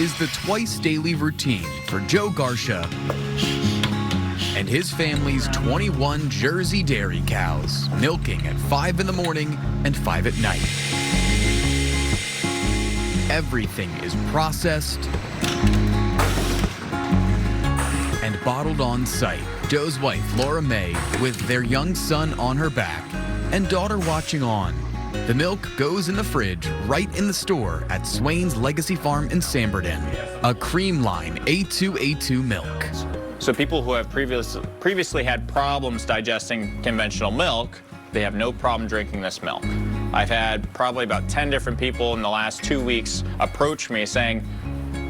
is the twice-daily routine for Joe Garsha and his family's 21 Jersey dairy cows, milking at 5 in the morning and 5 at night. Everything is processed and bottled on site. Joe's wife, Laura May, with their young son on her back and daughter watching on. The milk goes in the fridge right in the store at Swain's Legacy Farm in Sanborn, a cream line A2A2 milk. So people who have previously had problems digesting conventional milk, they have no problem drinking this milk. I've had probably about 10 different people in the last 2 weeks approach me saying,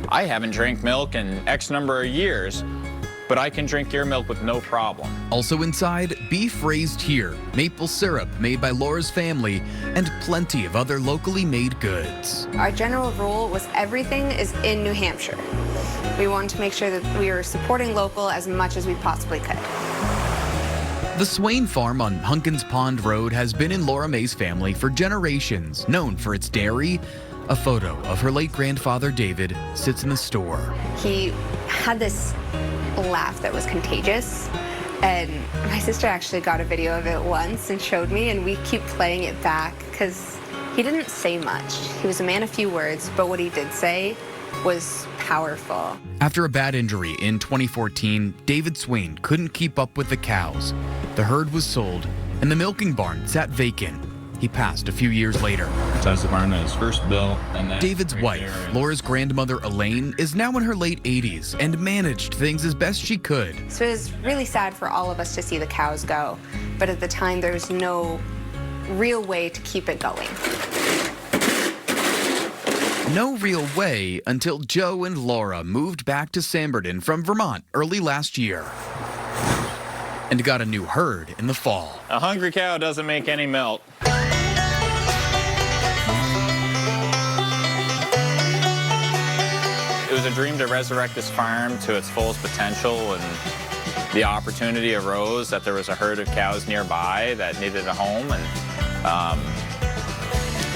I haven't drank milk in X number of years, but I can drink your milk with no problem. Also inside, beef raised here, maple syrup made by Laura's family, and plenty of other locally made goods. Our general rule was everything is in New Hampshire. We wanted to make sure that we were supporting local as much as we possibly could. The Swain Farm on Hunkins Pond Road has been in Laura May's family for generations, known for its dairy. A photo of her late grandfather, David, sits in the store. He had this laugh that was contagious, and my sister actually got a video of it once and showed me, and we keep playing it back because he didn't say much. He was a man of few words, but what he did say was powerful. After a bad injury in 2014, David Swain couldn't keep up with the cows. The herd was sold, and the milking barn sat vacant. He passed a few years later. That's the barn that was first built. And David's wife, Laura's grandmother Elaine, is now in her late 80s and managed things as best she could. So it was really sad for all of us to see the cows go, but at the time there was no real way to keep it going. No real way until Joe and Laura moved back to Sanborn from Vermont early last year and got a new herd in the fall. A hungry cow doesn't make any milk. It was a dream to resurrect this farm to its fullest potential, and the opportunity arose that there was a herd of cows nearby that needed a home, and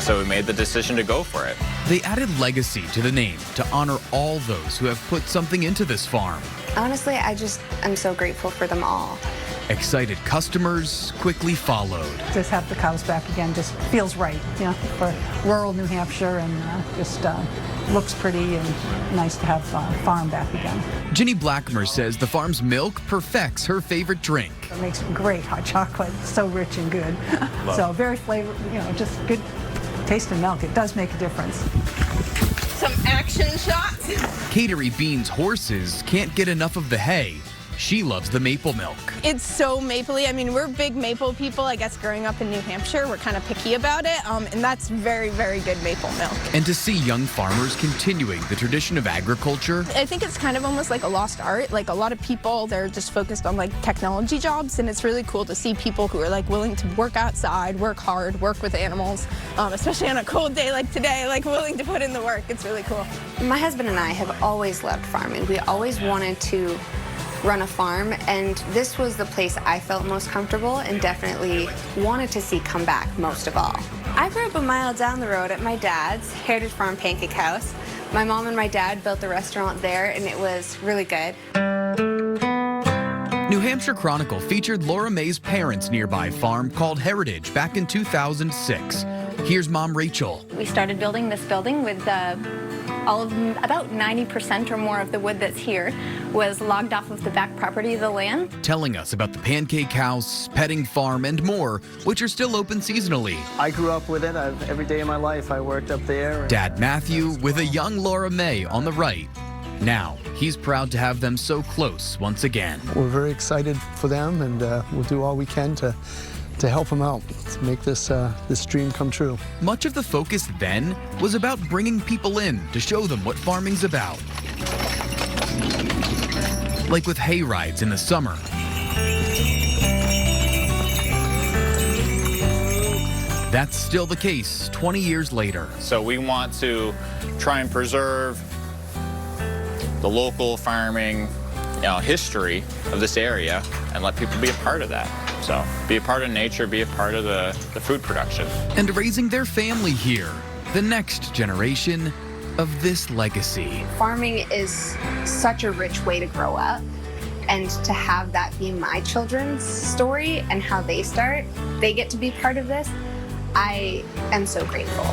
so we made the decision to go for it. They added legacy to the name to honor all those who have put something into this farm. Honestly, I'm so grateful for them all. Excited customers quickly followed. Just have the cows back again just feels right, you know, for rural New Hampshire, and just looks pretty and nice to have farm back again. Ginny Blackmer says the farm's milk perfects her favorite drink. It makes great hot chocolate, so rich and good. So very flavor, you know, just good taste in milk. It does make a difference. Some action shots. Catery Bean's horses can't get enough of the hay. She loves the maple milk. It's so mapley. I mean, we're big maple people. I guess growing up in New Hampshire, we're kind of picky about it, and that's very, very good maple milk. And to see young farmers continuing the tradition of agriculture. I think it's kind of almost like a lost art. Like a lot of people, they're just focused on like technology jobs, and it's really cool to see people who are like willing to work outside, work hard, work with animals, especially on a cold day like today, like willing to put in the work. It's really cool. My husband and I have always loved farming. We always wanted to run a farm, and this was the place I felt most comfortable and definitely wanted to see come back most of all. I grew up a mile down the road at my dad's, Heritage Farm Pancake House. My mom and my dad built the restaurant there, and it was really good. New Hampshire Chronicle featured Laura May's parents' nearby farm called Heritage back in 2006. Here's Mom Rachel. We started building this building with about 90% or more of the wood that's here was logged off of the back property of the land. Telling us about the pancake house, petting farm, and more, which are still open seasonally. I grew up with it. Every day of my life I worked up there. Dad Matthew with a young Laura May on the right. Now, he's proud to have them so close once again. We're very excited for them, and we'll do all we can to help them out, to make this dream come true. Much of the focus then was about bringing people in to show them what farming's about. Like with hay rides in the summer. That's still the case 20 years later. So we want to try and preserve the local farming history of this area and let people be a part of that. So be a part of nature, be a part of the food production. And raising their family here, the next generation of this legacy. Farming is such a rich way to grow up, and to have that be my children's story and how they start, they get to be part of this. I am so grateful.